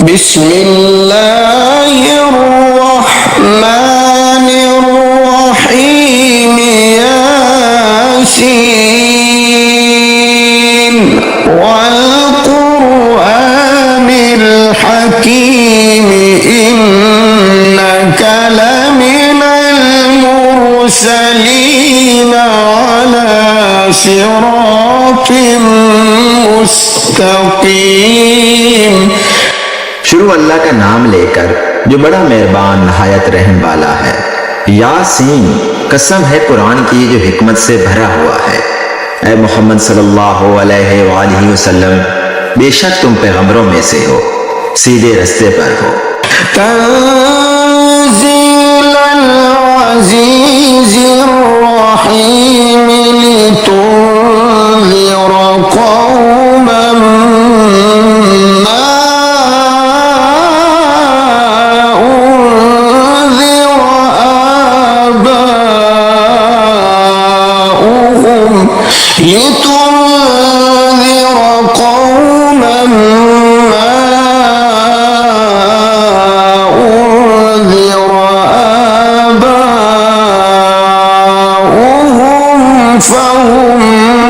बिस्मिल्लाहिर्रहमानिर्रहीम यासीन वल कुरआनिल हकीम इन्नका लमिनल मुरसलीन अला सिरातिम मुस्तकीम। शुरू अल्लाह का नाम लेकर जो बड़ा मेहरबान नहायत रहम वाला है। यासीन, कसम है कुरान की जो हिकमत से भरा हुआ है। ऐ मोहम्मद सल्लल्लाहु अलैहि वसल्लम, बेशक तुम पैगंबरों में से हो, सीधे रास्ते पर हो। तंज़ीलल अज़ीज़िर रहीम लितुन्ज़िरा कौमन मा उन्ज़िरा आबाउहुम लितुन्ज़िरा कौमन मा उन्ज़िरा आबाउहुम फहुम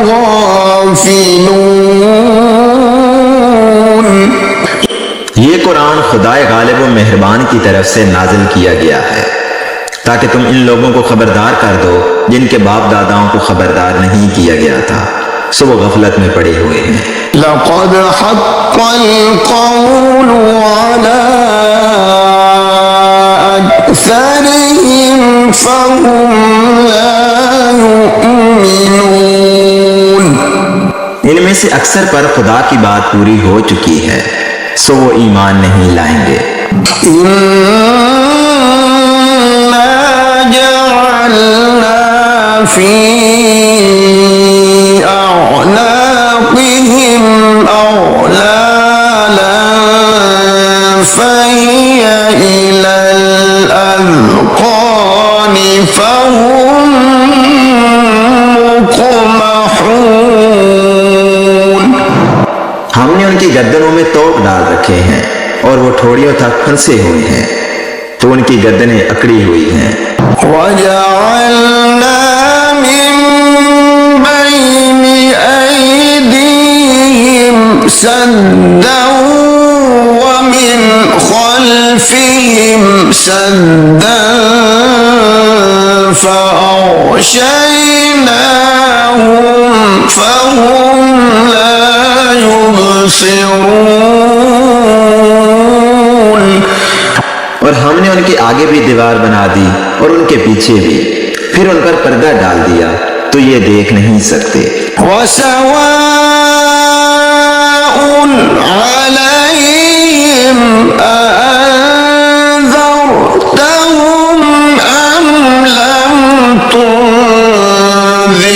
गाफिलून। ये कुरान खुदाए गालिब व मेहरबान की तरफ से नाजिल किया गया है ताकि तुम इन लोगों को खबरदार कर दो जिनके बाप दादाओं को खबरदार नहीं किया गया था, सो वो गफलत में पड़े हुए हैं। लक़द हक़्क़ल क़ौलु अला अक्सरिहिम फ़हुम ला युमिनून। इनमें से अक्सर पर खुदा की बात पूरी हो चुकी है, सो वो ईमान नहीं लाएंगे। इन्ना जअलना फी अअनाक़िहिम अग़लालन फ़हिय इलल अज़क़ानि फ़हुम मुक़महून। हमने उनकी गर्दनों में तोप डाल रखे हैं और वो ठोड़ियों तक फंसे हुए हैं, तो उनकी गर्दनें अकड़ी हुई हैं। वजअलना मिन बैनि ऐदीहिम सद्दन व मिन खल्फिहिम सद्दन फ़अग़शयनाहुम फ़हुम ला युबसिरून। और हमने उनके आगे भी दीवार बना दी और उनके पीछे भी, फिर उन पर पर्दा डाल दिया तो ये देख नहीं सकते। वसवाउन अलैहिम अअन्ज़रतहुम अम लम तुन्ज़िरहुम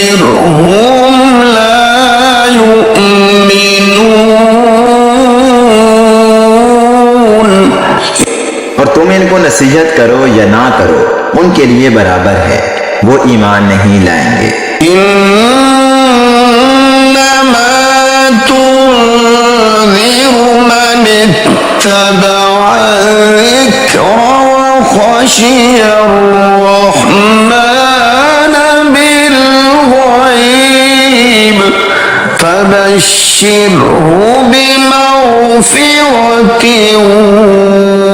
ला युमिनून। और तुम इनको नसीहत करो या ना करो, उनके लिए बराबर है, वो ईमान नहीं लाएंगे। इन्नमा तुन्ज़िरु मन इत्तबअ ज़िक्र व ख़शिय अर्रहमान बिलग़ैब फबश्शिरहु बिमग़फ़िरतिन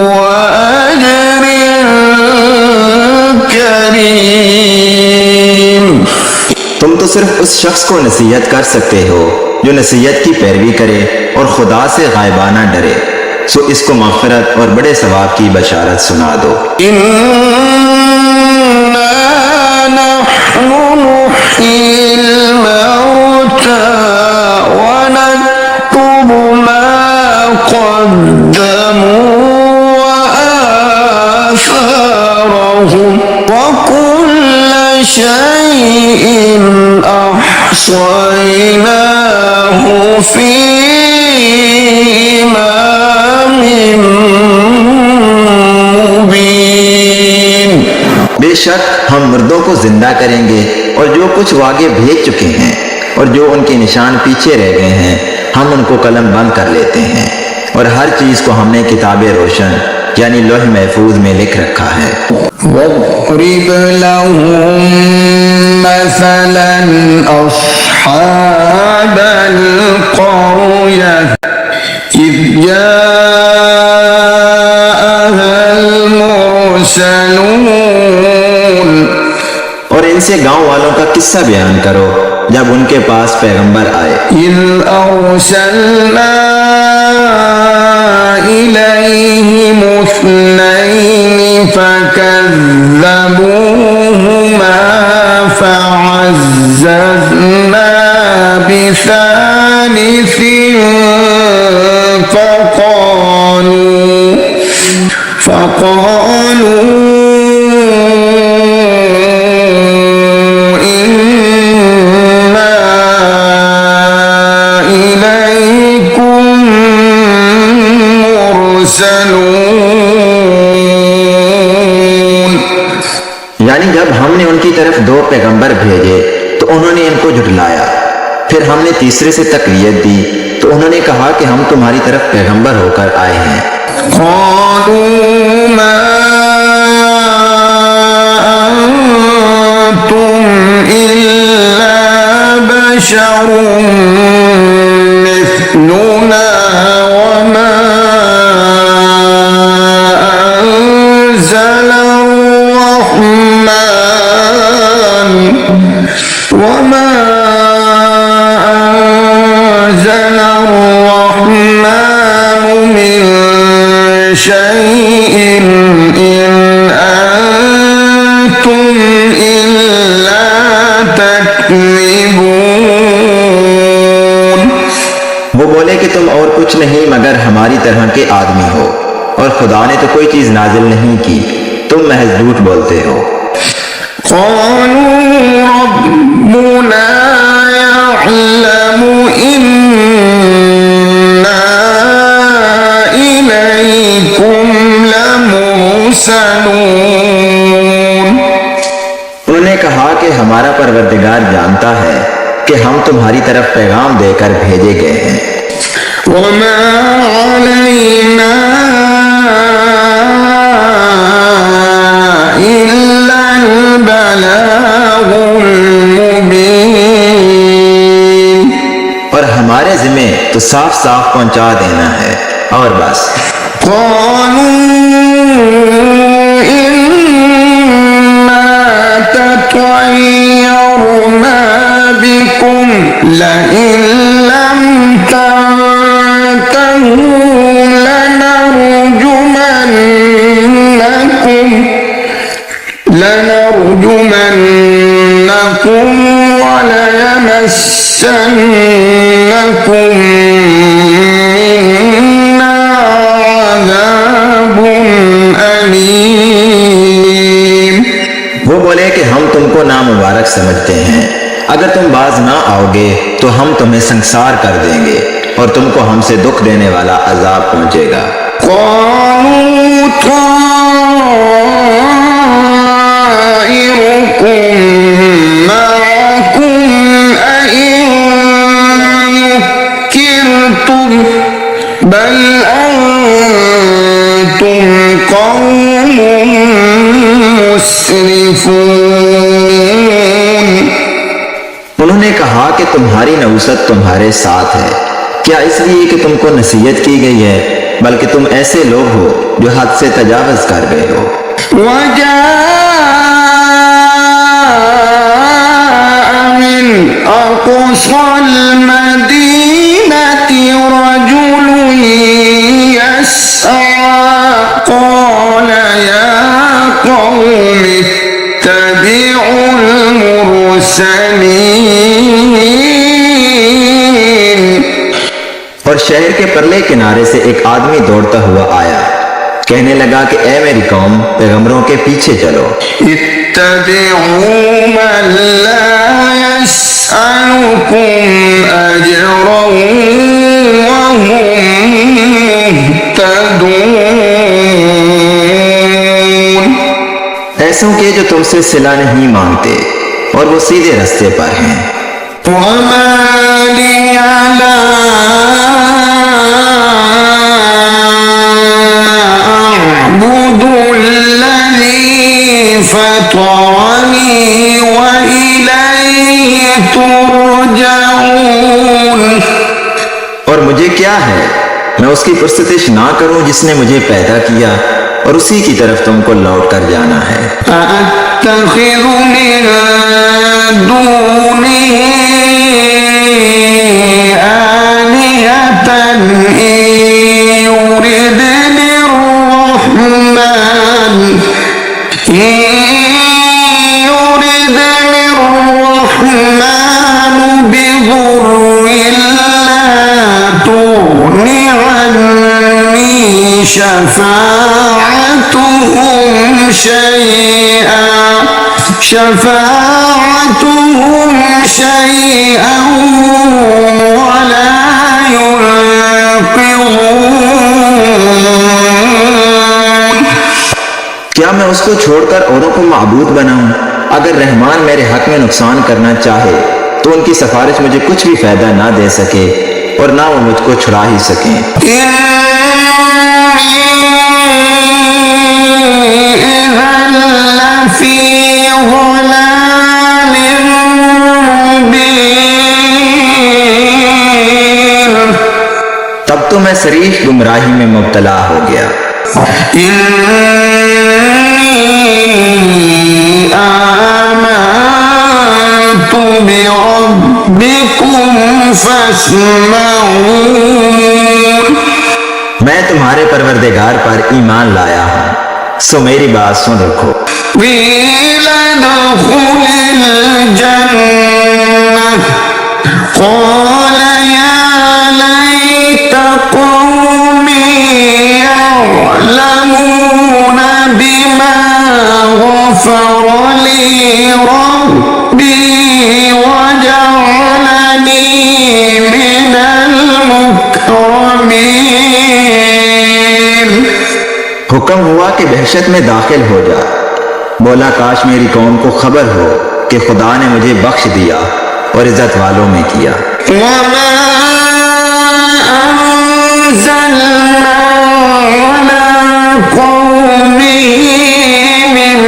व अज्रिन करीम। तुम तो सिर्फ उस शख्स को नसीहत कर सकते हो जो नसीहत की पैरवी करे और खुदा से गायबाना डरे, सो इसको मग़फ़िरत और बड़े सवाब की बशारत सुना दो। इन्ना नहनु नुह्यिल मौता व नक्तुबु मा क़द्दमू व आसारहुम व कुल्ल शैइन अहसयनाहु फी इमामिन मुबीन। बेशक हम मुर्दों को जिंदा करेंगे और जो कुछ वो आगे भेज चुके हैं और जो उनके निशान पीछे रह गए हैं हम उनको कलम बंद कर लेते हैं और और हर चीज को हमने किताब रोशन यानी लौह महफूज में लिख रखा है। واضرب لهم مثلا أصحاب القرية إذ جاءها المرسلون। और इनसे गांव वालों का किस्सा बयान करो जब उनके पास पैगंबर आए। إذ أرسلنا إليهم اثنين فكذبوهما فعززنا بثالث فقالوا यानी जब हमने उनकी तरफ दो पैगंबर भेजे तो उन्होंने इनको झुठलाया। फिर हमने तीसरे से तकरीयत दी तो उन्होंने कहा कि हम तुम्हारी तरफ पैगंबर होकर आए हैं। वो बोले कि तुम और कुछ नहीं मगर हमारी तरह के आदमी हो और खुदा ने तो कोई चीज नाजिल नहीं की, तुम महज झूठ बोलते हो। उन्होंने कहा कि हमारा परवरदिगार जानता है कि हम तुम्हारी तरफ पैगाम देकर भेजे गए हैं। वमा अलैना इल्लल बलागुल मुबीन। और हमारे जिम्मे तो साफ साफ पहुंचा देना है और बस। لئن لم تنتهوا لنرجمنكم وليمسنكم منا عذاب أليم। वो बोले कि हम तुमको नामुबारक समझते हैं, अगर तुम बाज ना आओगे तो हम तुम्हें संसार कर देंगे और तुमको हमसे दुख देने वाला अजाब पहुंचेगा। बल अंतुम कौम मुस्रिफून। उन्होंने कहा कि तुम्हारी नौसत तुम्हारे साथ है, क्या इसलिए कि तुमको नसीहत की गई है, बल्कि तुम ऐसे लोग हो जो हद से तजावज कर गए हो। मिन अक़सल मदीनति रजुल यस्आ क़ाल या क़ौम इत्तबिउल मुरसलीन। और शहर के परले किनारे से एक आदमी दौड़ता हुआ आया, कहने लगा कि ए मेरी कौम, पैगंबरों के पीछे चलो। इत्तबिउ मन ला यसअलुकुम अजरन व हुम मुहतदून। ऐसों के जो तुमसे सिला नहीं मांगते और वो सीधे रास्ते पर हैं। वमा लिया ला فطرني وإليه ترجعون। और मुझे क्या है, मैं उसकी पुरस्तिश ना करूं जिसने मुझे पैदा किया और उसी की तरफ तुमको लौट कर जाना है। أأتخذ من دونه آلهة إن يردني الرحمن بضر لا تغن عني شفاعتهم شيئا ولا ينقذون। क्या मैं उसको छोड़कर औरों को माबूद बनाऊं? अगर रहमान मेरे हक में नुकसान करना चाहे तो उनकी सिफारिश मुझे कुछ भी फायदा ना दे सके और ना वो मुझको छुड़ा ही सके। तब तो मैं सरीफ गुमराही में मुब्तला हो गया। आमनतु बिरब्बिकुम फस्मऊन। मैं तुम्हारे परवरदिगार पर ईमान लाया हूँ, सो मेरी बात सुन रखो। قال يا ليت قومي يعلمون بما غفر لي ربي وجعلني من المكرمين। हुक्म हुआ कि दहशत में दाखिल हो जा। बोला काश मेरी कौम को खबर हो कि खुदा ने मुझे बख्श दिया और इज्जत वालों में किया। वमा अंज़लना अला कौमिही मिन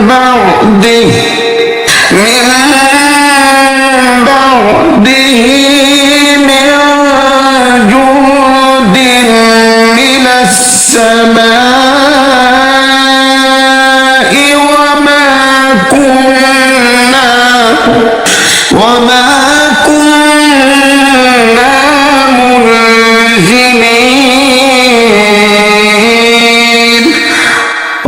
बअदिही मिन जुंदिन मिनस समाई वमा कुन्ना मुनज़िलीन।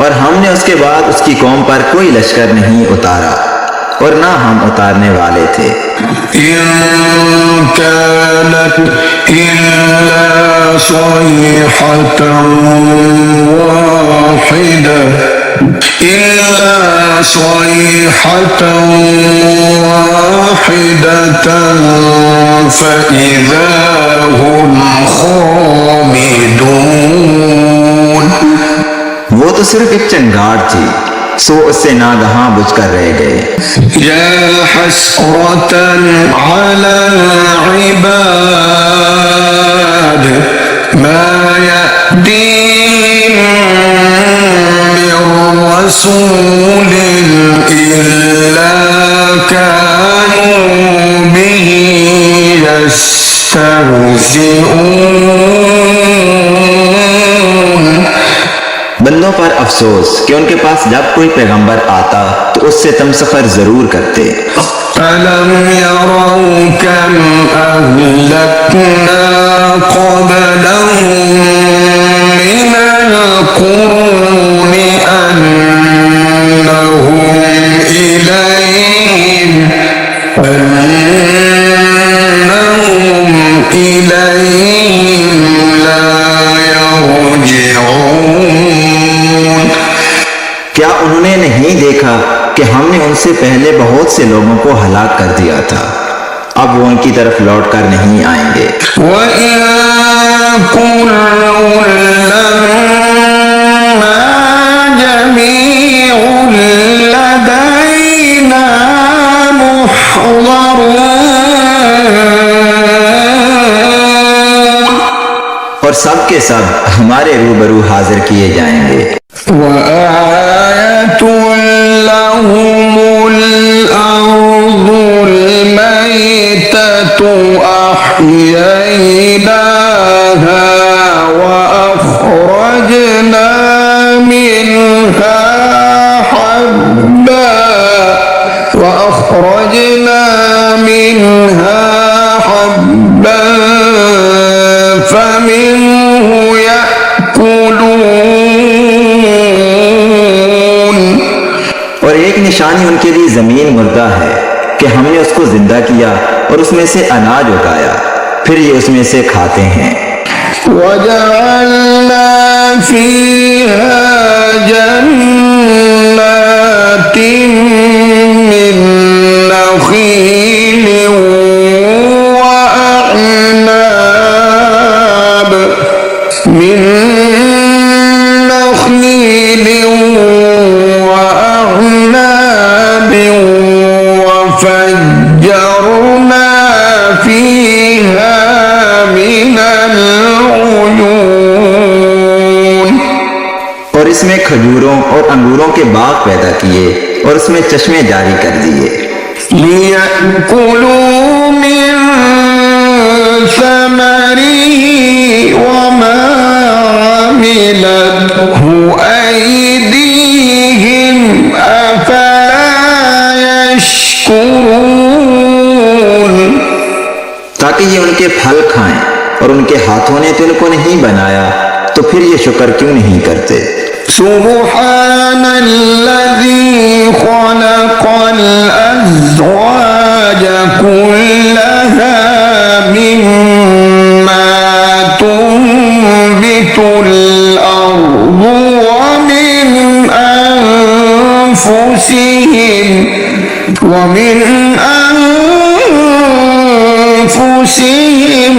और हमने उसके बाद उसकी कौम पर कोई लश्कर नहीं उतारा और ना हम उतारने वाले थे। इन कानत इल्ला सयहतन वाहिदतन फइज़ा हुम खामिदून। वो तो सिर्फ एक चंगार थी, सो उससे नागहां बुझकर रह गए। या हसरतन अला इबाद मा यअतीहिम मिर रसूलिन इल्ला कानू बिही यस्तहज़िऊन। बंदों पर अफसोस कि उनके पास जब कोई पैगंबर आता तो उससे तमसखर जरूर करते। अलम यरौ कम अहलकना क़ब्लहुम मिनल क़ुरूनि अन्नहुम इलैहिम ला यरजिऊन। क्या उन्होंने नहीं देखा कि हमने उनसे पहले बहुत से लोगों को हलाक कर दिया था, अब वो उनकी तरफ लौट कर नहीं आएंगे। और सब के सब हमारे रूबरू हाजिर किए जाएंगे। वआयतुल لهم الأرض الميتة أحييناها وأخرجنا منها حبا فمنه يأكلون। और एक निशानी उनके लिए जमीन मुर्दा है कि हमने उसको जिंदा किया और उसमें से अनाज उगाया, फिर ये उसमें से खाते हैं। वजअलना फीहा जन्नातिन मिन नखील वअअनाब وفجرنا فيها من العيون। और इसमें खजूरों और अंगूरों के बाग पैदा किए और उसमें चश्मे जारी कर दिए। लियअकुलू मिन समरिही वमा अमिलतहु ऐदीहिम अफला यशकुरून। ताकि ये उनके फल खाएं, और उनके हाथों ने तो इनको नहीं बनाया, तो फिर ये शुक्र क्यों नहीं करते। सुब्हानल्लज़ी खलक़ल अज़वाज कुल्लहा मिम्मा तुंबितुल अर्दु व मिन अनफुसिहिम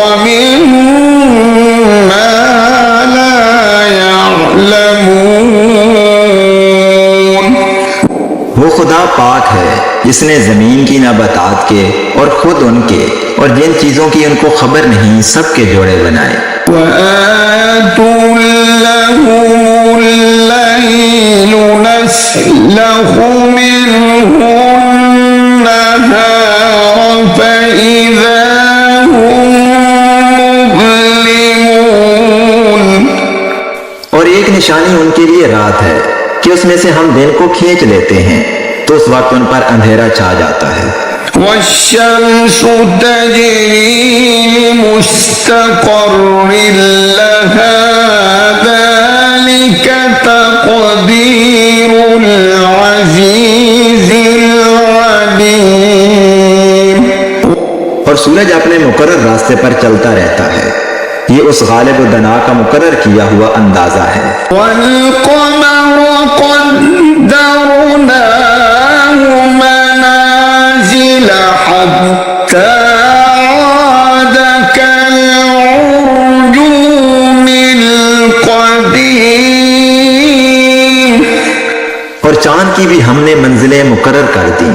वमिम्मा ला यअलमून। वो खुदा पाक है जिसने जमीन की नबातात के और खुद उनके और जिन चीजों की उनको खबर नहीं सबके जोड़े बनाए। وآتوا لهم الليل نسلخ منه النهار فإذا هم مظلمون। और एक निशानी उनके लिए रात है कि उसमें से हम दिन को खींच लेते हैं, तो उस वक्त उन पर अंधेरा छा जाता है। والشمس تجري لمستقر لها ذلك تقدير العزيز العليم। और सूरज अपने मुकर्रर रास्ते पर चलता रहता है, ये उस गालिब व दना का मुकर्रर किया हुआ अंदाजा है। والقمر قدرناه منازل حتى عاد كالعرجون القديم। और चांद की भी हमने मंजिलें मुकर्रर कर दी,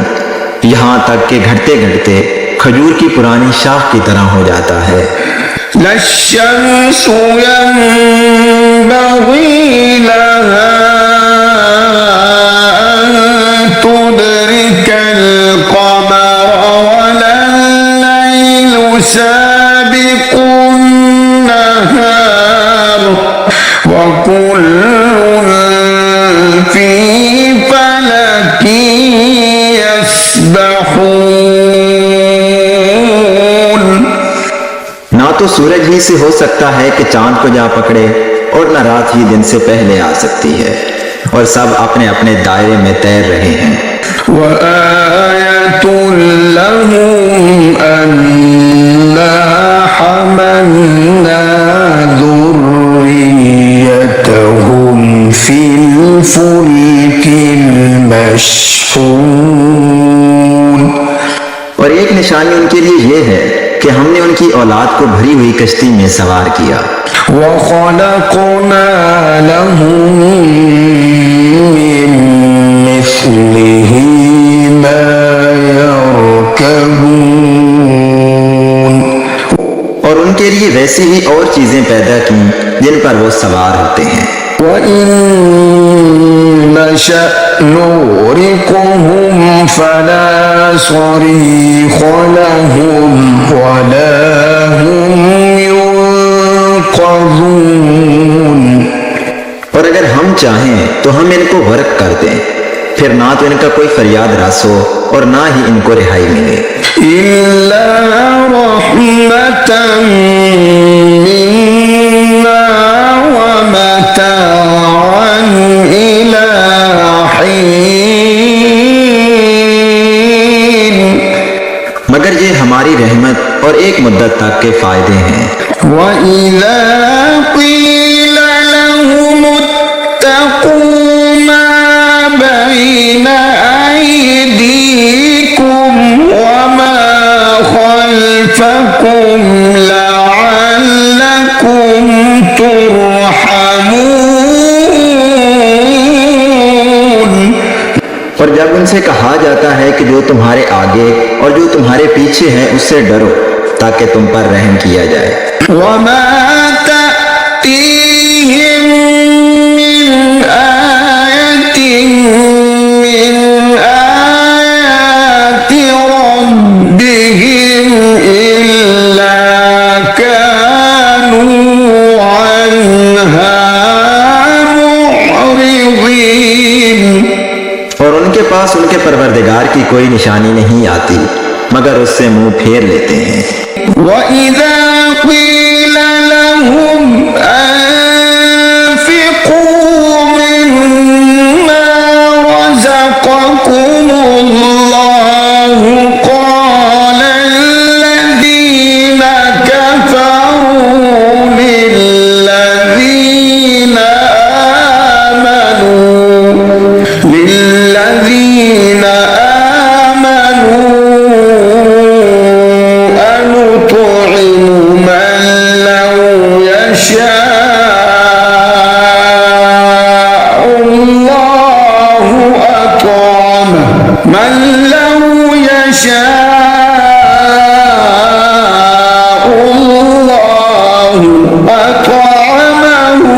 यहाँ तक कि घटते घटते खजूर की पुरानी शाख की तरह हो जाता है। लश्शम्स यंबग़ी लहा अन तुदरिकल क़मर वल्लैलु साबिक़ुन नहार वकुल्लुन फ़ी फ़लकिन यस्बहून। ना तो सूरज ही से हो सकता है कि चांद को जा पकड़े, और न रात ही दिन से पहले आ सकती है, और सब अपने अपने दायरे में तैर रहे हैं। वआयतुन लहुम अन्ना हमलना ذُرِّيَّتَهُمْ फिल फुल्किल मशहून। और एक निशानी उनके लिए ये है कि हमने उनकी औलाद को भरी हुई कश्ती में सवार किया। वख़लक़ना लहुम मिन मिस्लिही मा यरकबून। और उनके लिए वैसी ही और चीजें पैदा की जिन पर वो सवार होते हैं। وإن نشأ نغرقهم فلا صريخ لهم ولا هم ينقذون। और अगर हम चाहें तो हम इनको गर्क कर दें, फिर ना तो इनका कोई फरियाद रस हो और ना ही इनको रिहाई मिले। इल्ला रहमतन मिन्ना व मताअन इला हीन। मगर ये हमारी रहमत और एक मुद्दत तक के फायदे हैं। व इज़ा क़ीला लहुम इत्तक़ू मा बैन अयदीकुम व मा खल्फकुम लअल्लकुम तुरहमून। और जब उनसे कहा जाता है कि जो तुम्हारे आगे और जो तुम्हारे पीछे है उससे डरो ताकि तुम पर रहम किया जाए। वमा तअतीहिम मिन आयतिन मिन आयाति रब्बिहिम इल्ला कानू अन्हा मुअरिदीन। और उनके पास उनके परवरदिगार की कोई निशानी नहीं आती मगर उससे मुंह फेर लेते हैं। वइज़ा क़ीला लहुम अन्फ़िक़ू मिम्मा रज़क़कुमुल्लाहु क़ाला अल्लज़ीना कफ़रू लिल्लज़ीना आमनू अनुत'iमु मन लौ यशाअल्लाहु अत'अमहु मन लौ यशाअल्लाहु अत'अमहु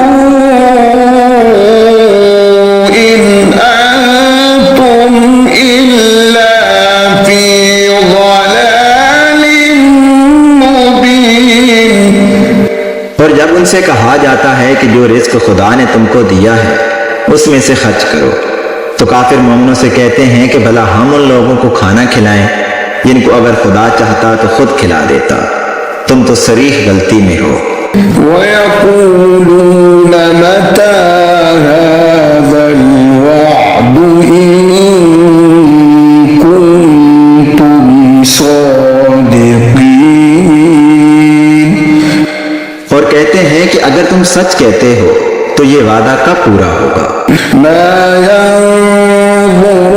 इन अंतुम इल्ला फी ज़लालिम मुबीन। और जब उनसे कहा जाता है कि जो रिज्क खुदा ने तुमको दिया है उसमें से खर्च करो, तो काफिर मोमिनों से कहते हैं कि भला हम उन लोगों को खाना खिलाएं जिनको अगर खुदा चाहता तो खुद खिला देता, तुम तो सरीह गलती में हो। वयक़ूलून मता हाज़ल वअदु इन कुन्तुम सादिक़ीन। और कहते हैं कि अगर तुम सच कहते हो तो ये वादा कब पूरा होगा। मा यंज़ुरून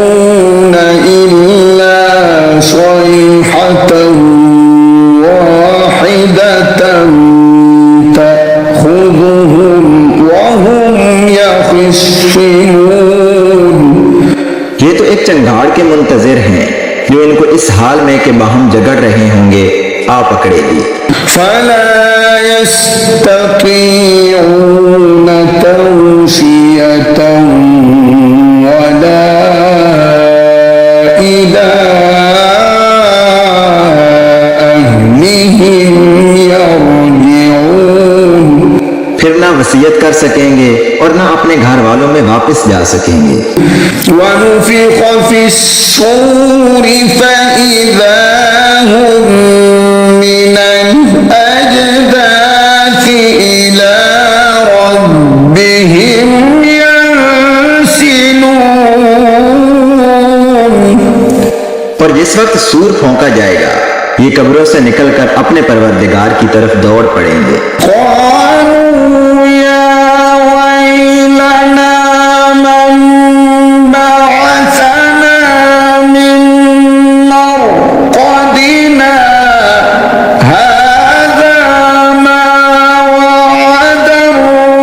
इल्ला सयहतन वाहिदतन तअख़ुज़ुहुम वहुम यख़िस्सिमून। ये तो एक चंगाड़ के मुंतजिर हैं जो इनको इस हाल में कि बाहम झगड़ रहे होंगे आ पकड़ेगी। फला यस्ततीऊन तौसियतन वला इला अहलिहिम यरजिऊन। फिर ना वसीयत कर सकेंगे और ना अपने घर वालों में वापस जा सकेंगे। वनुफ़िख़ फ़िस्सूर फ़इज़ा हुम मिनल अजदाथि इला रब्बिहिम यंसिलून। और जिस वक्त सूर फौंका जाएगा ये कब्रों से निकलकर अपने परवरदिगार की तरफ दौड़ पड़ेंगे। क़ालू या वैलना मन बअसना मिन मरक़दिना हाज़ा मा वअदर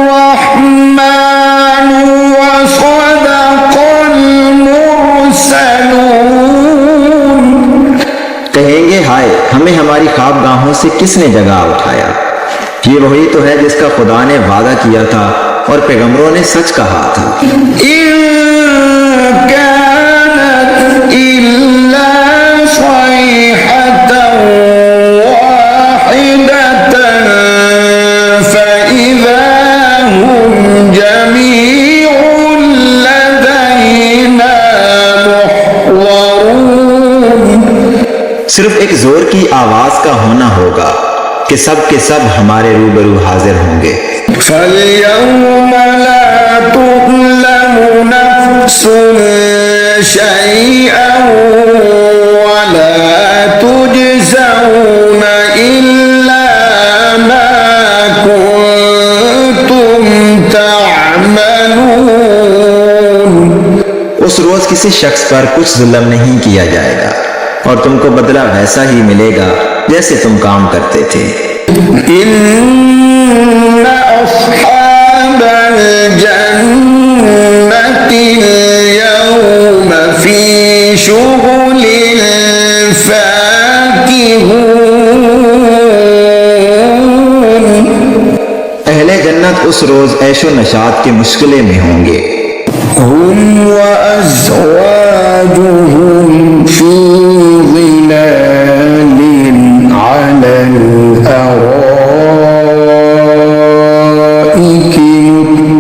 रहमानु व सदक़ल मुरसलून। कहेंगे हाय हमें हमारी ख्वाबगाहों से किसने जगा उठाया। ये वही तो है जिसका खुदा ने वादा किया था और पैगंबरों ने सच कहा था। इन कानत इल्ला सयहतन वाहिदतन फइज़ा हुम जमीउन लदैना मुहज़रून। सिर्फ एक जोर की आवाज का होना होगा कि सब के सब हमारे रूबरू हाजिर होंगे। فَالْيَوْمَ لَا تُظْلَمُ نَفْسٌ شَيْئًا وَلَا تُجْزَوْنَ إِلَّا مَا كُنتُمْ تَعْمَلُونَ। उस रोज किसी शख्स पर कुछ जुल्म नहीं किया जाएगा और तुमको बदला वैसा ही मिलेगा जैसे तुम काम करते थे। إن أصحاب الجنة اليوم في شغل فاكهون। अहले जन्नत उस रोज ऐशो नशात के मुश्किले में होंगे। هم وأزواجهم في ظلال على الأرائك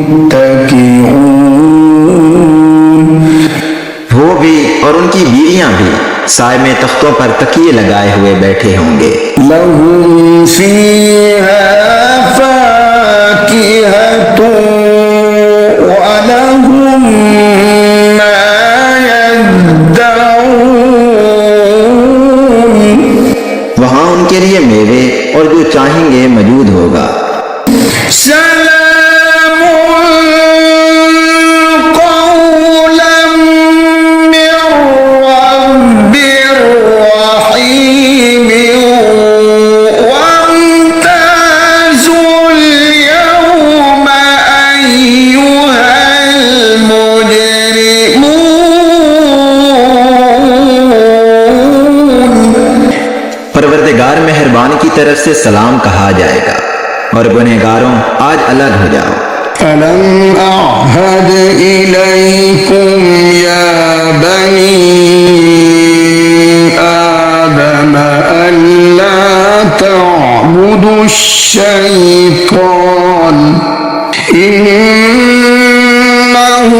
متكئون। वो भी और उनकी बीवियां भी साय में तख्तों पर तकिए लगाए हुए बैठे होंगे। لهم فيها فاكهة ولهم ما يدعون। वहां उनके लिए मेवे और जो चाहेंगे मौजूद होगा। سلام قولا من رب رحيم وامتازوا اليوم أيها المجرمون। परवरदिगार मेहरबान की तरफ से सलाम कहा जाएगा और गुनहगारों आज अलग हो जाओ। ألم أعهد إليكم يا بني آدم ألا تعبدوا الشيطان إنه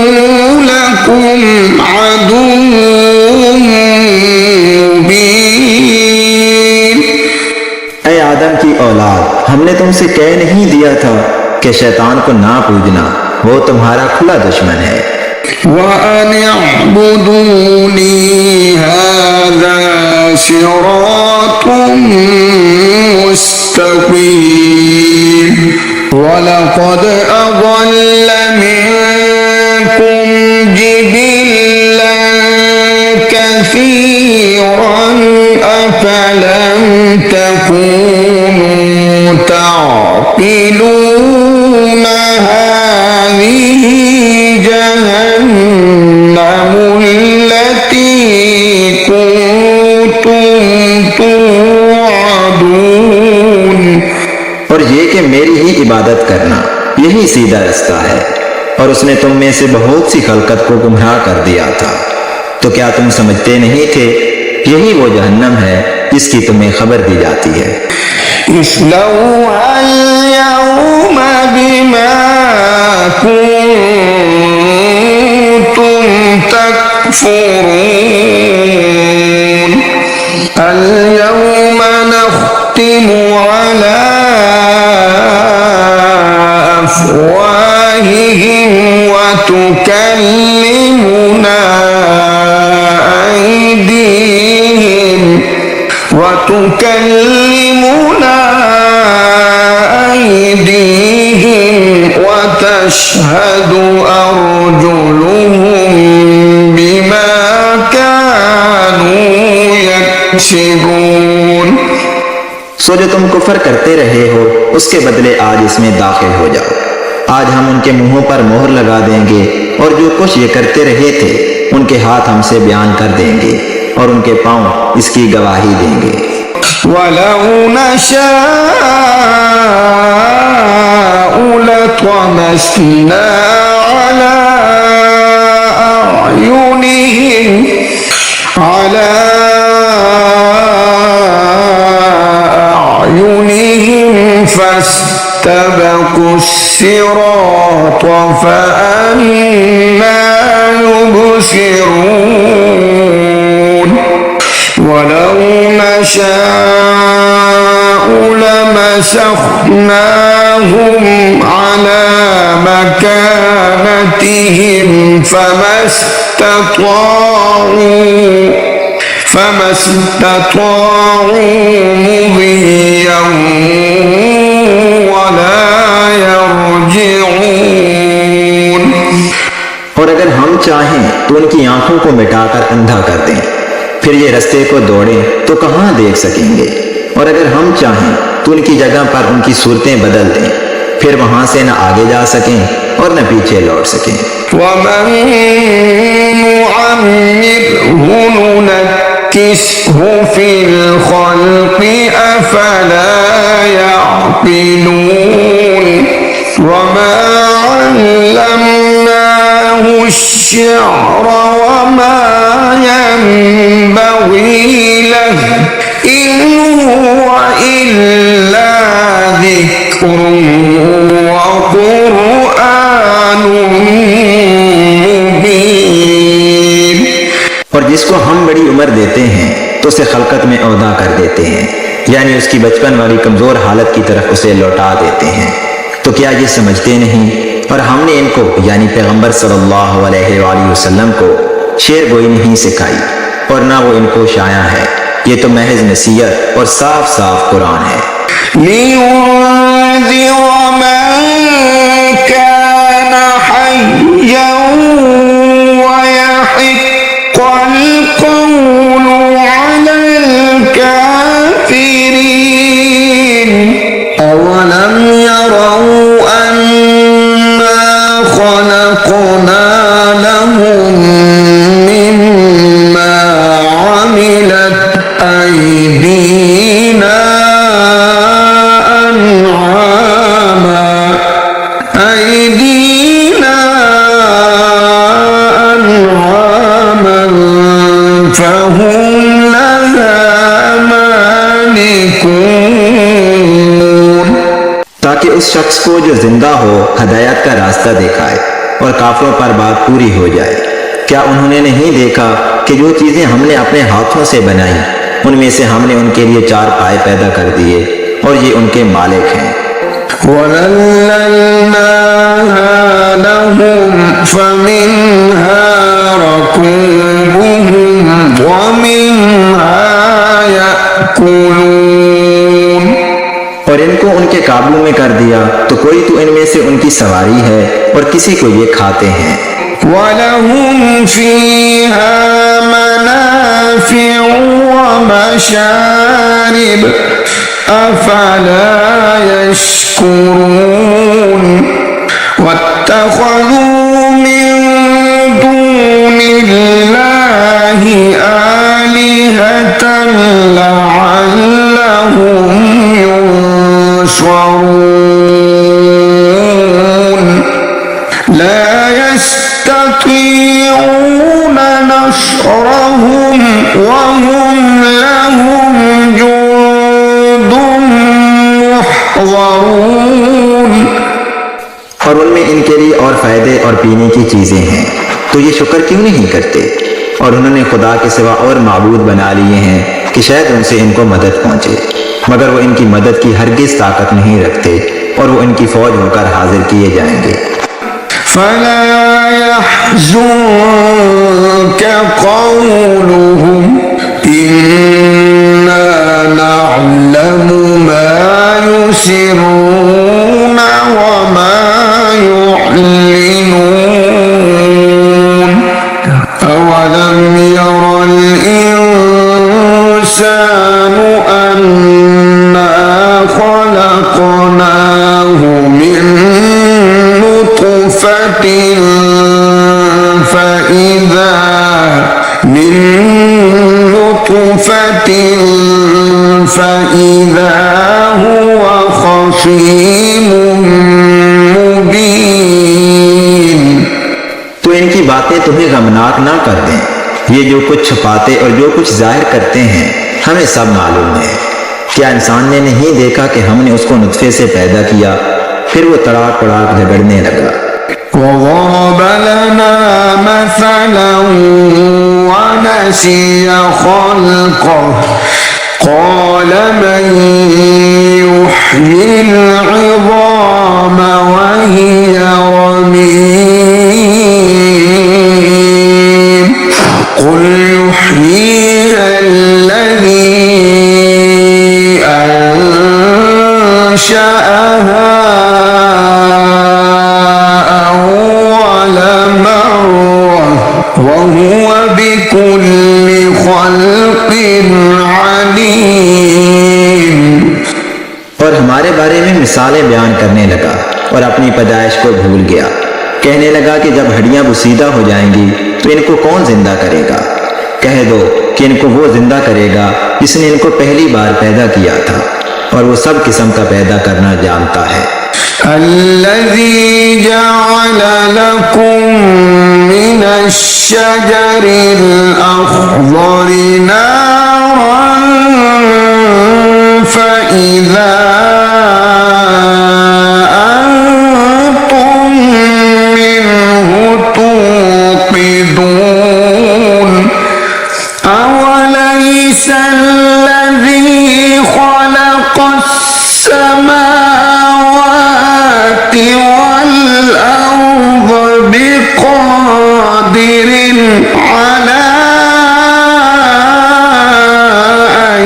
لكم عدو مبين। ऐ आदम की औलाद, हमने तुमसे कह नहीं दिया था कि शैतान को ना पूजना, वो तुम्हारा खुला दुश्मन है। وأن اعبدوني هذا صراط مستقيم ولقد أضل منكم جبلا كثيرا أفلم تكونوا تعقلون هذه جهنم التي كنتم توعدون। और ये कि मेरी ही इबादत करना यही सीधा रास्ता है और उसने तुम में से बहुत सी खलकत को गुमराह कर दिया था। तो क्या तुम समझते नहीं थे यही वो जहन्नम है जिसकी तुम्हें खबर दी जाती है। اصلوها اليوم بما كنتم تكفرون اليوم نختم على أفواههم وتكلمنا أيديهم وتشهد أرجلهم بما كانوا يكسبون। सो जो तुम कुफर करते रहे हो उसके बदले आज इसमें दाखिल हो जाओ। आज हम उनके मुंहों पर मोहर लगा देंगे और जो कुछ ये करते रहे थे उनके हाथ हमसे बयान कर देंगे और उनके पांव इसकी गवाही देंगे। ولو نشاء لطمسنا على أعينهم فاستبقوا الصراط فأنى يبصرون ولو نشاء لمسخناهم على مكانتهم فما استطاعوا مضيا ولا يرجعون। और अगर हम चाहें तो उनकी आंखों को मिटाकर अंधा कर दें, फिर ये रास्ते को दौड़ें तो कहां देख सकेंगे। और अगर हम चाहें तो उनकी जगह पर उनकी सूरतें बदल दें, फिर वहां से न आगे जा सकें और न पीछे लौट सकें। वमन नुअम्मिरहु नुनक्किसहु फिल खल्क़ि अफला यअक़िलून वमा अल्लमनाहु अश्शिअर वमा यंबग़ी लहु इन हुव इल्ला ज़िक्रुन व क़ुरआनुन मुबीन। और जिसको हम बड़ी उम्र देते हैं तो उसे खलकत में औदा कर देते हैं, यानी उसकी बचपन वाली कमजोर हालत की तरफ उसे लौटा देते हैं। तो क्या ये समझते नहीं? और हमने इनको यानी पैगंबर सल्लल्लाहु अलैहि वसल्लम को शेर गोई नहीं सिखाई और ना वो इनको शाया है। ये तो महज नसीहत और साफ साफ कुरान है। लियुन्ज़िर मन कान हय्यन वयहिक़्क़ल क़ौलु अलल काफ़िरीन अवलम यरौ अन्ना खलक़ना लहुम मिम्मा अमिलत أيدينا أنعاما فهم لها مالكون। ताकि उस शख्स को जो जिंदा हो हदायत का रास्ता दिखाए और काफिरों पर बात पूरी हो जाए। क्या उन्होंने नहीं देखा कि जो चीजें हमने अपने हाथों से बनाई उनमें से हमने उनके लिए 4 पाए पैदा कर दिए और ये उनके मालिक हैं। وَذَلَّلْنَاهَا لَهُمْ فَمِنْهَا رَكُوبُهُمْ وَمِنْهَا يَأْكُلُونَ। और इनको उनके काबू में कर दिया तो कोई तो इनमें से उनकी सवारी है और किसी को ये खाते हैं। وَلَهُمْ فِيهَا مَنَافِعُ وَمَشَارِبُ أَفَلَا يَشْكُرُونَ وَاتَّخَذُوا مِن دُونِ اللَّهِ آلِهَةً لَعَلَّهُمْ يُنصَرُونَ لا يستطيعون نصرهم وهم لهم جند محضرون। और उनमें इनके लिए और फायदे और पीने की चीजें हैं, तो ये शुक्र क्यों नहीं करते? और उन्होंने खुदा के सिवा और माबूद बना लिए हैं कि शायद उनसे इनको मदद पहुंचे, मगर वो इनकी मदद की हरगिज ताकत नहीं रखते और वो इनकी फौज होकर हाजिर किए जाएंगे। فلا يحزنك قولهم إنا نعلم ما يسرون وما يعلنون أولم ير الإنسان أنا خلقناه من نطفة فإذا هو خصيم मुबीन। तो इनकी बातें तुम्हें गमनाक ना कर दें। ये जो कुछ छुपाते और जो कुछ जाहिर करते हैं हमें सब मालूम है। क्या इंसान ने नहीं देखा कि हमने उसको नुत्फे से पैदा किया, फिर वो तड़ाक तड़ाक झगड़ने लगा। وضرب لنا مثلا ونسي خلقه قال من يحيي العظام وهي رميم قل يحييها الذي أنشأها وهو بكل خلق عليم। और हमारे बारे में मिसालें बयान करने लगा और अपनी पैदाइश को भूल गया। कहने लगा कि जब हड्डियां बुसीदा हो जाएंगी तो इनको कौन जिंदा करेगा। कह दो कि इनको वो जिंदा करेगा जिसने इनको पहली बार पैदा किया था और वो सब किस्म का पैदा करना जानता है। الذي جعل لكم من الشجر الأخضر نارا فإذا أنتم منه توقدون أوليس الذي خلق السماوات والأرض بقادر على أن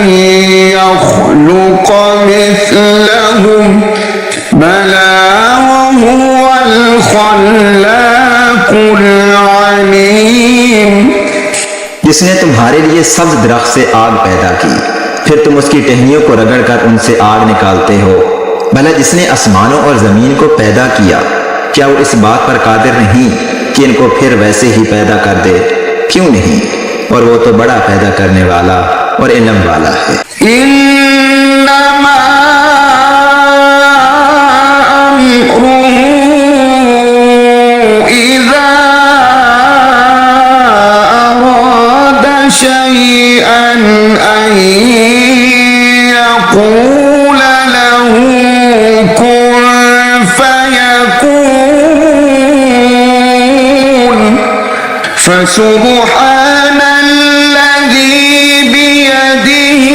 يخلق مثلهم بلى وهو الخلاق العليم। जिसने तुम्हारे लिए सब्ज दरख्त से आग पैदा की, फिर तुम उसकी टहनियों को रगड़कर उनसे आग निकालते हो। भला जिसने आसमानों और जमीन को पैदा किया, क्या वो इस बात पर कादिर नहीं कि इनको फिर वैसे ही पैदा कर दे? क्यों नहीं? और वो तो बड़ा पैदा करने वाला और इल्म वाला है। इन्नमा अम्रुहु इज़ा अरादा शैअन अन यक़ूल लहू कुन फयकून फसुब्हान الذي بيده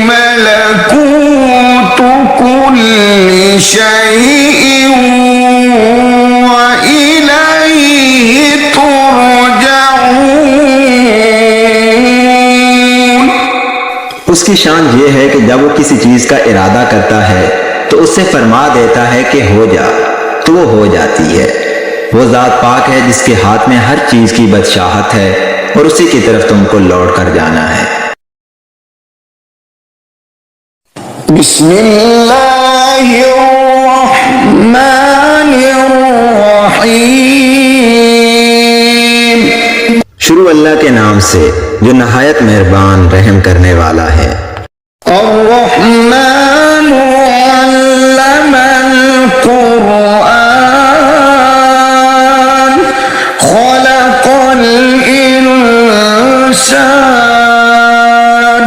ملكوت كل شيء وإليه ترجعون। उसकी शान ये है कि जब वो किसी चीज का इरादा करता है तो उससे फरमा देता है कि हो जा, तो वो हो जाती है। वो जात पाक है जिसके हाथ में हर चीज की बादशाहत है और उसी की तरफ तुमको लौट कर जाना है। बिस्मिल्लाहिर्रहमानिर्रहीम। शुरू अल्लाह के नाम से जो नहायत मेहरबान रहम करने वाला है। अर्रहमानु अल्लमल कुरआन खलक़ल इंसान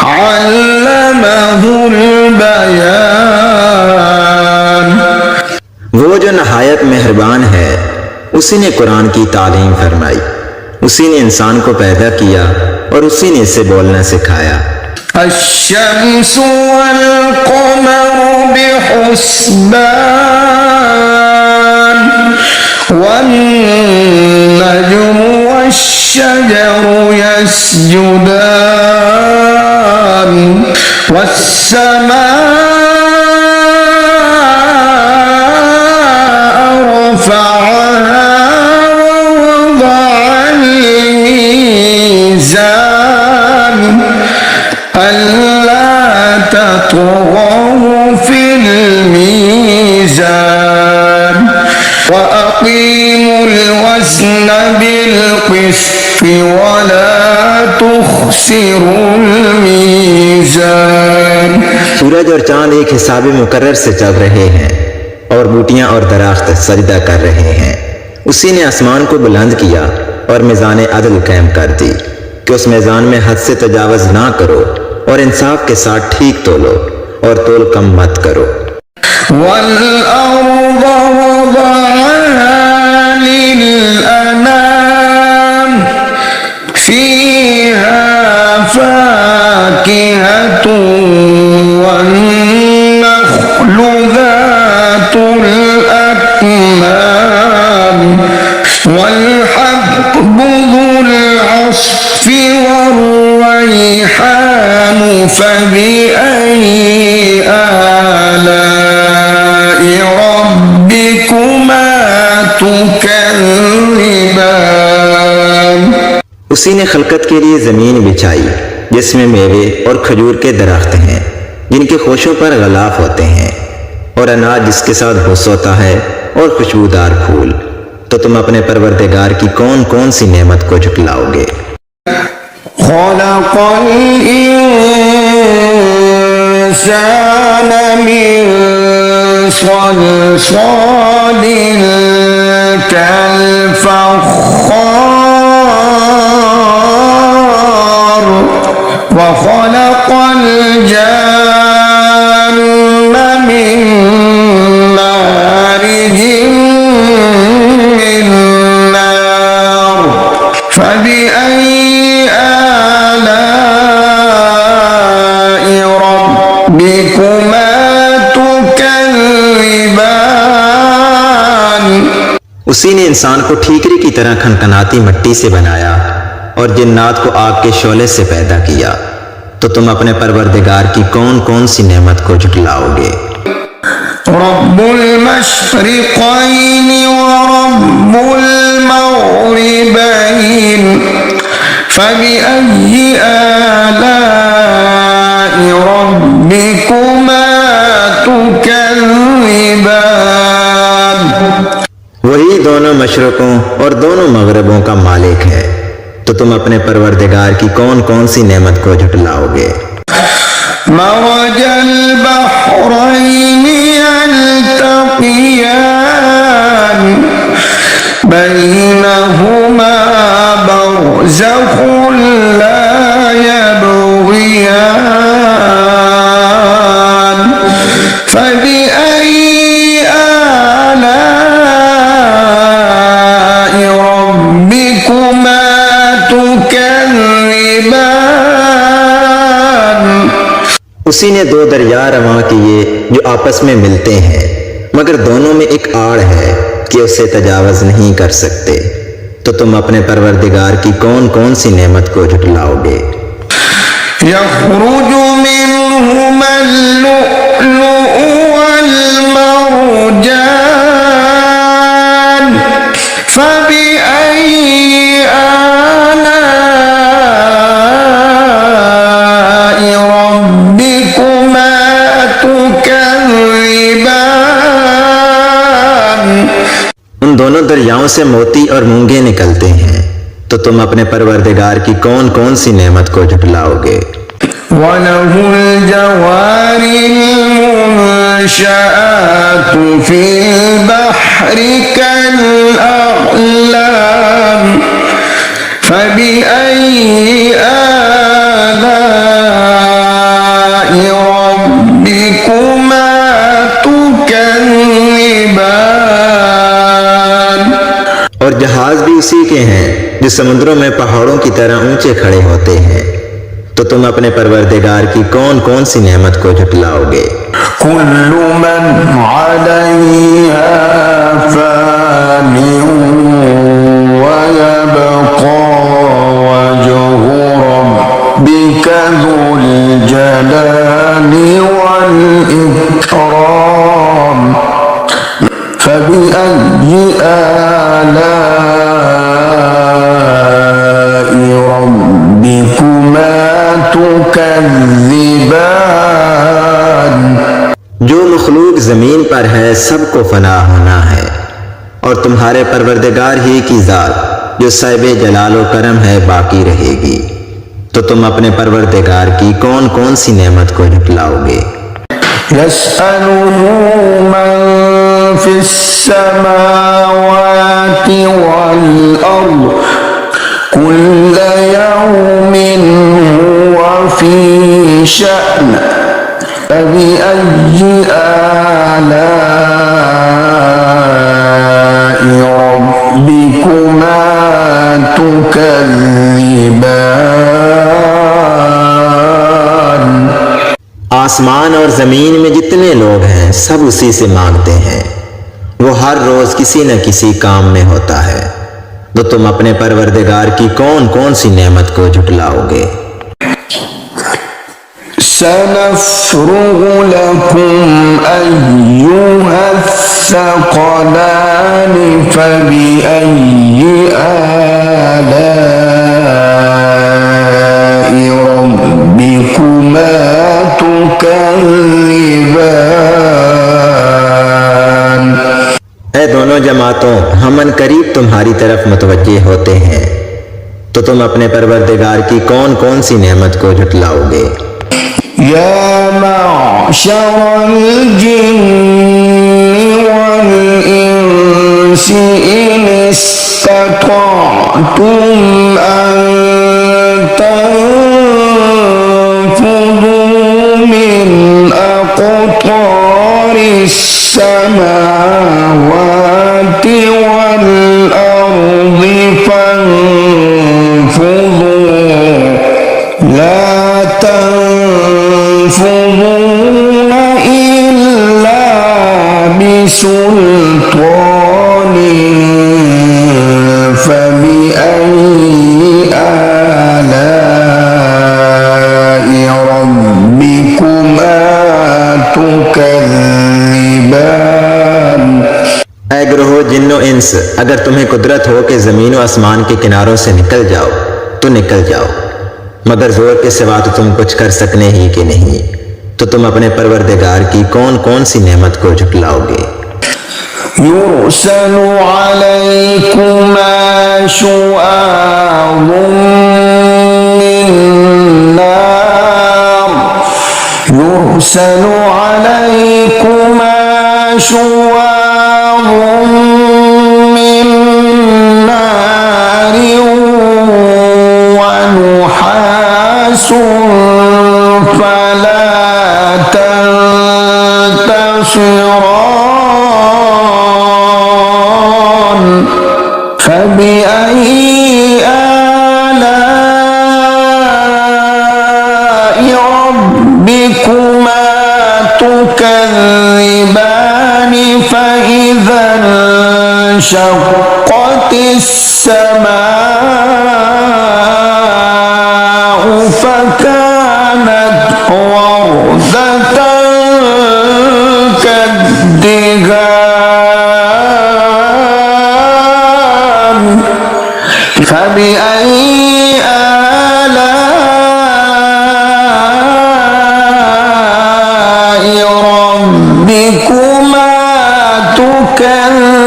अल्लमहुल बयान। वो जो नहायत मेहरबान है उसी ने कुरान की तालीम फरमाई, उसी ने इंसान को पैदा किया और उसी ने इसे बोलना सिखाया। अश्शम्सु वल क़मरु बिहुस्बान वन नज्मु वश्शजरु यस्जुदान वस्समाअ रफ़अहा ववضعल मीज़ान अल्ला तत्ग़ौ फ़िल मीज़ान وأقيموا الوزن بالقسط ولا تخسروا الميزان। सूरज और चांद एक हिसाब मुकर्रर से चल रहे हैं और बूटियां और दरख्त सजदा कर रहे हैं। उसी ने आसमान को बुलंद किया और मिजान अदल कायम कर दी कि उस मिजान में हद से तजावज ना करो और इंसाफ के साथ ठीक तोलो और तोल कम मत करो। والأرض وضعها للأنام فيها فاكهة والنخل ذات الأكمام والحب ذو العصف والريحان فبأي آلاء ربكما تكذبان। उसी ने खलकत के लिए जमीन बिछाई जिसमें मेवे और खजूर के दरख्त हैं जिनके खोशों पर गलाफ होते हैं और अनाज जिसके साथ हुस होता है और खुशबूदार फूल। तो तुम अपने परवरदिगार की कौन कौन सी नेमत को झुटलाओगे। خلق الإنسان من صلصال كالفخار وخلق الجان من مارج من نار فبأي آلاء ربكما تكذبان। उसी ने इंसान को ठीकरी की तरह खनखनाती मिट्टी से बनाया और जिन्नात को आग के शोले से पैदा किया। तो तुम अपने परवरदिगार की कौन कौन सी नेमत को झुटलाओगे। रब्बुल मशरिक़ैन व रब्बुल मग़रिबैन फबिअय्यि आलाइ रब्बिकुमा तुकज़्ज़िबान। वही दोनों मशरकों और दोनों मगरबों का मालिक है। तो तुम अपने परवरदिगार की कौन कौन सी नेमत को झुटलाओगे। मरजल बहरैनि यल्तक़ियान बैनहुमा बरज़ख़ुन ला यबग़ियान फबिअय्यि आलाइ रब्बिकुमा तुकज़्ज़िबान। उसी ने दो दरिया रवां किए जो आपस में मिलते हैं मगर दोनों में एक आड़ है कि उसे तजावज नहीं कर सकते। तो तुम अपने परवरदिगार की कौन कौन सी नेमत को झुटलाओगे। यख़रुजु मिन्हुमल लुअ्लुअु वल मरजान फबिअय्यि आलाइ रब्बिकुमा तुकज़्ज़िबान। उन दोनों दरियाओं से मोती और मूंगे निकलते हैं। तो तुम अपने परवरदिगार की कौन कौन सी नेमत को झुटलाओगे। वलहुल जवारिल मुंशआतु फिल बहरि कल अअलाम फबिअय्यि आलाइ रब्बिकुमा तुकज़्ज़िबान। और जहाज भी उसी के हैं जो समुद्रों में पहाड़ों की तरह ऊंचे खड़े होते हैं। तो तुम अपने परवरदिगार की कौन कौन सी नेमत को झुटलाओगे। कुल्लु मन अलैहा फानिन व यबक़ा वजहु रब्बिका ज़ुल जलाली वल इकराम फबिअय्यि आलाइ रब्बिकुमा तुकज़्ज़िबान। जो मखलूक जमीन पर है सबको फना होना है और तुम्हारे परवरदिगार ही की जात जो साहिबे जलालो करम है बाकी रहेगी। तो तुम अपने परवरदिगार की कौन कौन सी नेमत को झुटलाओगे? यसअलुहु मन फिस समावाति वल अर्द कुल्ल यौमिन हुवा फी शअन फबिअय्यि आलाइ रब्बिकुमा तुकज़्ज़िबान। आसमान और जमीन में जितने लोग हैं सब उसी से मांगते हैं। वो हर रोज किसी न किसी काम में होता है। तो तुम अपने परवरदिगार की कौन कौन सी नेमत को झुटलाओगे? सनफ्रुगु लकुम अय्युहस्सक़लानि फबिअय्यि आलाइ रब्बिकुमा तुकज़्ज़िबान। ऐ दोनों जमातों, हम करीब तुम्हारी तरफ मुतवज्जे होते हैं। तो तुम अपने परवरदिगार की कौन कौन सी नेमत को झुटलाओगे? या मअशरल जिन्नि वल इंसि इन इस्ततअतुम अन तंफुदू मिन अक़तारिस समावाति वल अर्दि फंफुदू ला तंफुदून इल्ला बिसुल्तानिन फबिअय्यि आलाइ रब्बिकुमा तुकज़्ज़िबान। ऐ ग्रोहो जिन्नो इंस, अगर तुम्हें कुदरत हो कि जमीन व आसमान के किनारों से निकल जाओ तो निकल जाओ, मगर जोर के सिवा तो तुम कुछ कर सकने ही कि नहीं। तो तुम अपने परवरदिगार की कौन कौन सी नेमत को झुटलाओगे? युरसलु अलैकुमा शुआबुम मिन नार युरसलु अलैकुमा शुआबुम मिन नार व नुहासुन फला तंतसिरान फबिअय्यि आलाइ रब्बिकुमा तुकज़्ज़िबान फइज़ा इंशक़्क़तिस समाउ फकानत वरदतन कद्दिगान फबिअय्यि आलाइ रब्बिकुमा तुकज़्ज़िबान।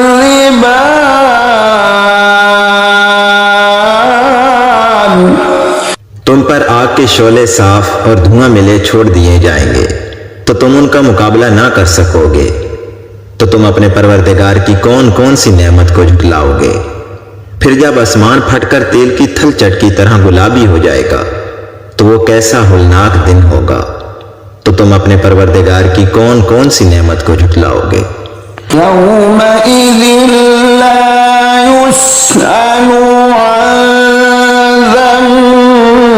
तुम पर आग के शोले साफ और धुआं मिले छोड़ दिए जाएंगे, तो तुम उनका मुकाबला ना कर सकोगे। तो तुम अपने परवरदिगार की कौन कौन सी नेमत को झुटलाओगे? फिर जब आसमान फटकर तेल की थलचट की तरह गुलाबी हो जाएगा तो वो कैसा होलनाक दिन होगा। तो तुम अपने परवरदिगार की कौन कौन सी नेमत को झुटलाओगे? यौमइज़िन ला युस्अलु अन ज़न्बिही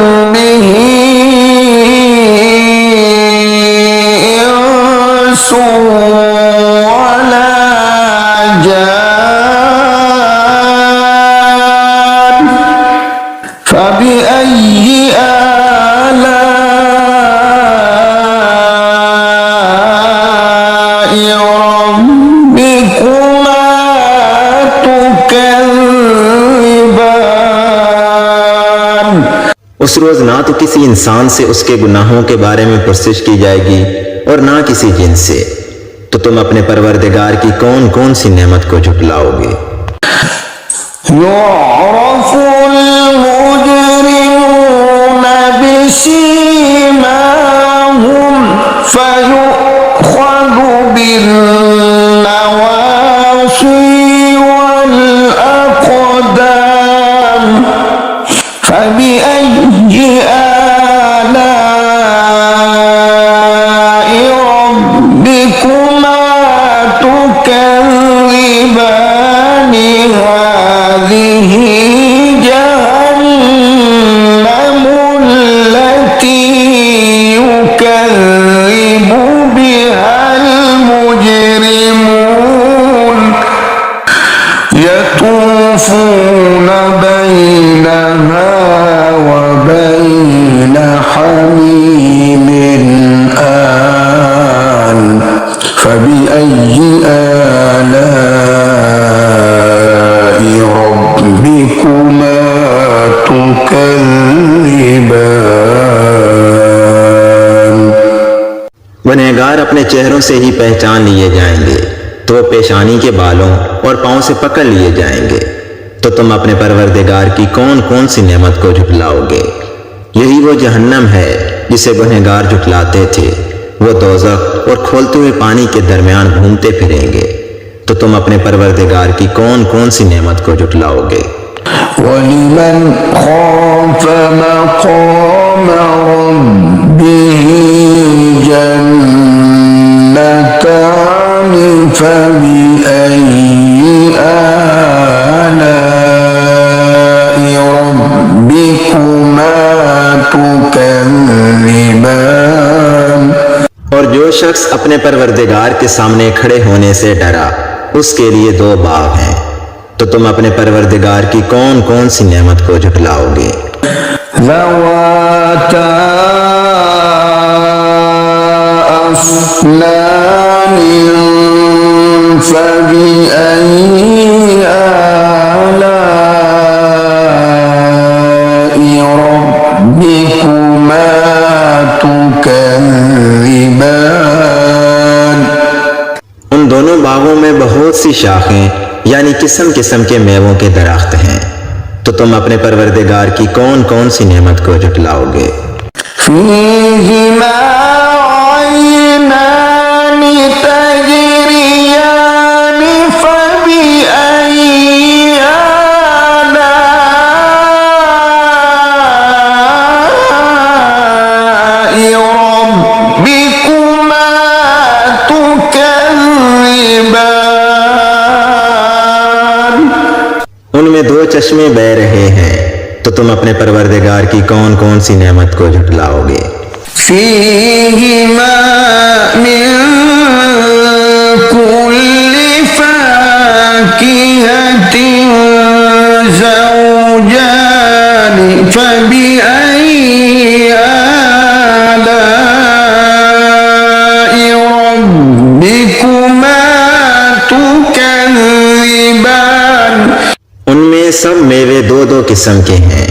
इंसुन वला जान फबिअय्यि आलाइ रब्बिकुमा तुकज़्ज़िबान। उस रोज ना तो किसी इंसान से उसके गुनाहों के बारे में पुरसिश की जाएगी और ना किसी जिन से। तो तुम अपने परवरदिगार की कौन कौन सी नेमत को झुटलाओगे। يعرف المجرمون بسيماهم فيؤخذ بالنواصي والأقدام فبأي آلاء ربكما تكذبان هذه جهنم التي يكذب بها المجرمون يطوفون بينها وبين حميم آن فبأي آلاء ربكما تكذبان। गुनहगार अपने चेहरों से ही पहचान लिए जाएंगे तो वो पेशानी के बालों और पांव से पकड़ लिए जाएंगे। तो तुम अपने परवरदिगार की कौन कौन सी नेमत को झुटलाओगे। यही वो जहन्नम है जिसे गुनहगार झुटलाते थे। वो दोज़ख और खोलते हुए पानी के दरमियान घूमते फिरेंगे। तो तुम अपने परवरदिगार की कौन कौन सी नेमत को झुटलाओगे। वलिमन खाफ मक़ाम रब्बिह जन्नतान फबिअय्यि आलाइ रब्बिकुमा तुकज़्ज़िबान। और जो शख्स अपने परवरदिगार के सामने खड़े होने से डरा उसके लिए दो बाव हैं। तो तुम अपने परवरदिगार की कौन कौन सी नेमत को झुटलाओगे। ज़वाता अफ़नान फ़बिअय्यि आलाइ रब्बिकुमा तुकज़्ज़िबान। उन दोनों बागों में बहुत सी शाखें यानी किस्म किस्म के मेवों के दरख्त हैं। तो तुम अपने परवरदिगार की कौन कौन सी नेमत को झुटलाओगे। फ़ीहिमा ऐनान तजरियान फ़बिअय्यि आलाइ रब्बिकुमा तुकज़्ज़िबान। उनमें दो चश्मे बह रहे हैं। तो तुम अपने परवरदिगार की कौन कौन सी नेमत को झुटलाओगे। फ़ीहिमा मिन कुल्लि फ़ाकिहतिन ज़ौजान फ़बिअय्यि आलाइ रब्बिकुमा तुकज़्ज़िबान। उनमें सब मेवे दो दो किस्म के हैं।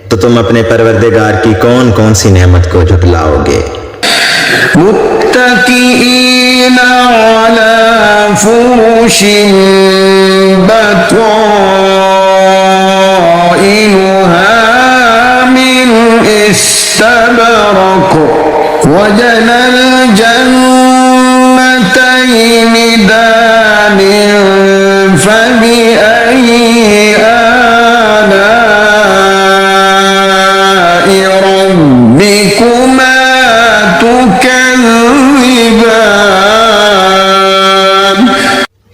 तो तुम अपने परवरदिगार की कौन कौन सी नेमत को झुटलाओगे। मुत्तकीईना अला फुरुशिन बताइनुहा मिन इस्तबरक वजनल जन्नतैनि दान फबिअय्यि आलाइ रब्बिकुमा तुकज़्ज़िबान।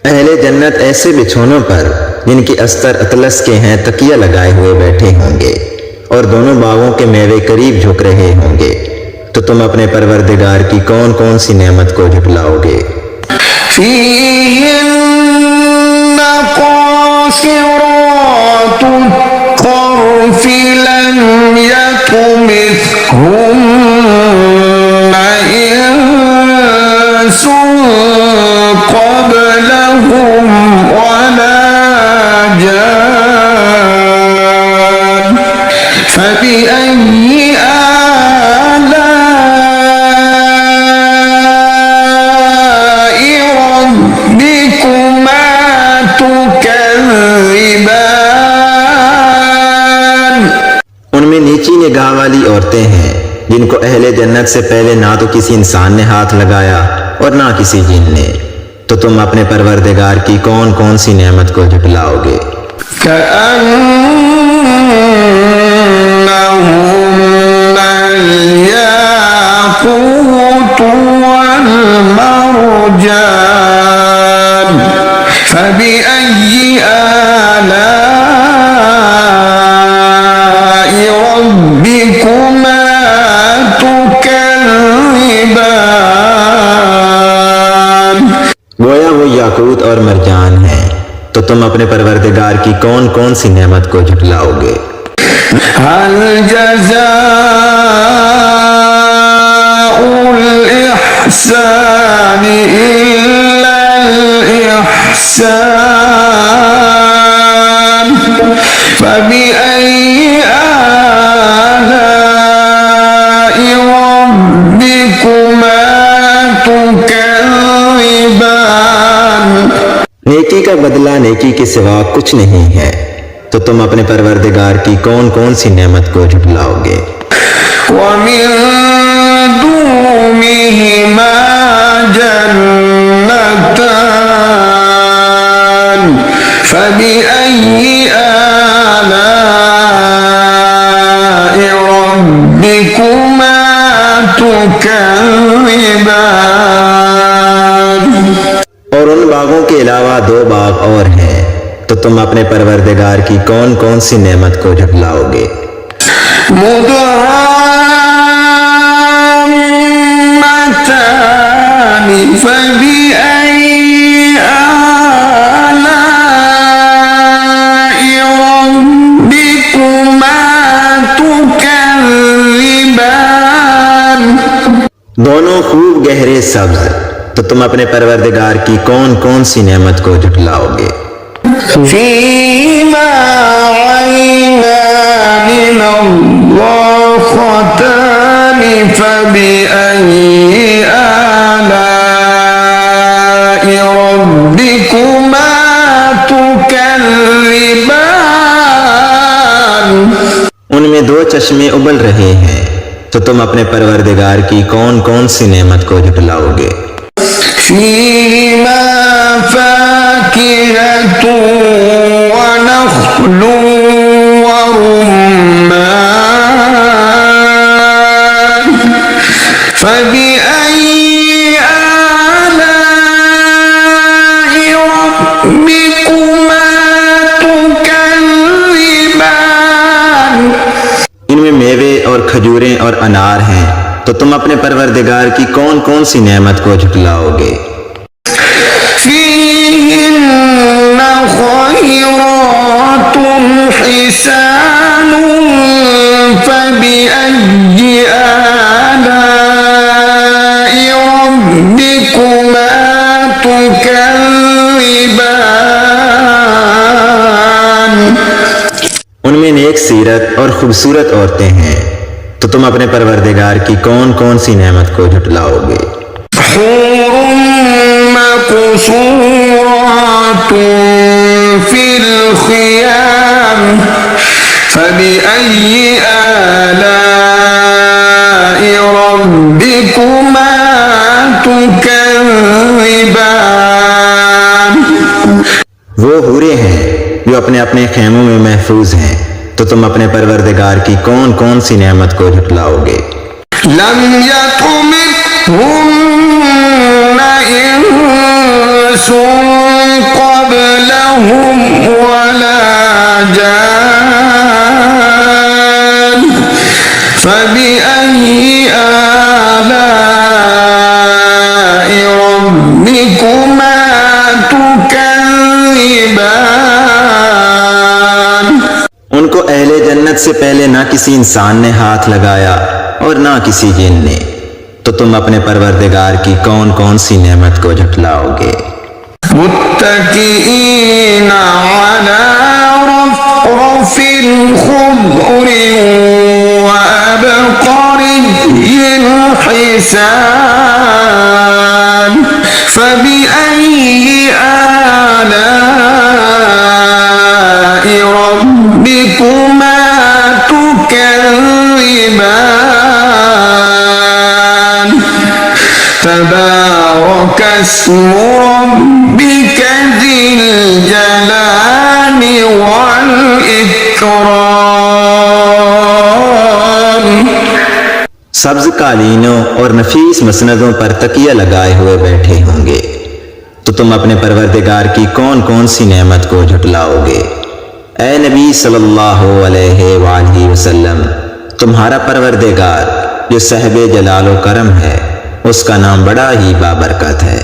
अहले जन्नत ऐसे बिछौनों पर जिनकी अस्तर अतलस के हैं तकिया लगाए हुए बैठे होंगे और दोनों बागों के मेवे करीब झुक रहे होंगे। तो तुम अपने परवरदिगार की कौन कौन सी नेमत को झुटलाओगे। फ़ीहिन्न क़ासिरातुत तर्फ़ लम यत्मिथहुन्न इंसुन क़ब्लहुम वला जान फ़बिअय्यि आलाइ निगाह वाली औरतें हैं जिनको अहले जन्नत से पहले ना तो किसी इंसान ने हाथ लगाया और ना किसी जिन ने। तो तुम अपने परवरदिगार की कौन कौन सी नेमत को झुटलाओगे? كأنهن الياقوت والمرجان فبأي آلاء ربكما تكذبان। गोया वो याकूत और मरजान हैं, तो तुम अपने परवरदिगार की कौन कौन सी नेमत को झुटलाओगे? هل جزاء الإحسان إلا الإحسان فبأي آلاء ربكما تكذبان। नेकी का बदला नेकी के सिवा कुछ नहीं है, तो तुम अपने परवरदिगार की कौन कौन सी नेमत को झुटलाओगे? ومن دونهما جنتان فبأي آلاء ربكما تكذبان। और उन बागों के अलावा दो बाग और हैं, तो तुम अपने परवरदिगार की कौन कौन सी नेमत को झुटलाओगे? مدهامتان فبأي آلاء ربكما تكذبان। दोनों खूब गहरे सब्ज, तो तुम अपने परवरदिगार की कौन कौन सी नेमत को झुटलाओगे? فيما عينان نضاختان فبأي آلاء ربكما تكذبان। उनमें दो चश्मे उबल रहे हैं, तो तुम अपने परवरदिगार की कौन कौन सी नेमत को झुटलाओगे? فيهما فاكهة ونخل ورمان فبأي آلاء ربكما تكذبان। इनमें मेवे और खजूरें और अनार हैं, तो तुम अपने परवरदिगार की कौन कौन सी नेमत को झुटलाओगे? فيهن خيرات حسان فبأي آلاء ربكما تكذبان। उनमें नेक सीरत और खूबसूरत औरतें हैं, तो तुम अपने परवरदिगार की कौन कौन सी नेमत को झुटलाओगे? حور مقصورات في الخيام فبأي آلاء ربكما تكذبان। वो हूरे हैं जो अपने अपने खेमों में महफूज हैं, तो तुम अपने परवरदिगार की कौन कौन सी नेमत को झुटलाओगे? لم يطمثهن إنس قبلهم ولا جان فبأي آلاء ربكما تكذبان। उनको अहले जन्नत से पहले ना किसी इंसान ने हाथ लगाया और ना किसी जिन ने, तो तुम अपने परवरदिगार की कौन कौन सी नेमत को झुटलाओगे? मुत्तकीईन अला रफ़रफ़ ख़ुद्र व अबक़री हिसान फबिअय्यि आलाइ रब्बिकुमा तुकज़्ज़िबान। تبارك اسم ربك ذي الجلال والإكرام। सब्ज कालीनों और नफीस मसनदों पर तकिया लगाए हुए बैठे होंगे तो तुम अपने परवरदिगार की कौन कौन सी नेमत को झुटलाओगे। ए नबी सल्लल्लाहु अलैहि वसल्लम, तुम्हारा परवरदिगार जो साहिब जलाल व करम है, उसका नाम बड़ा ही बाबरकत है।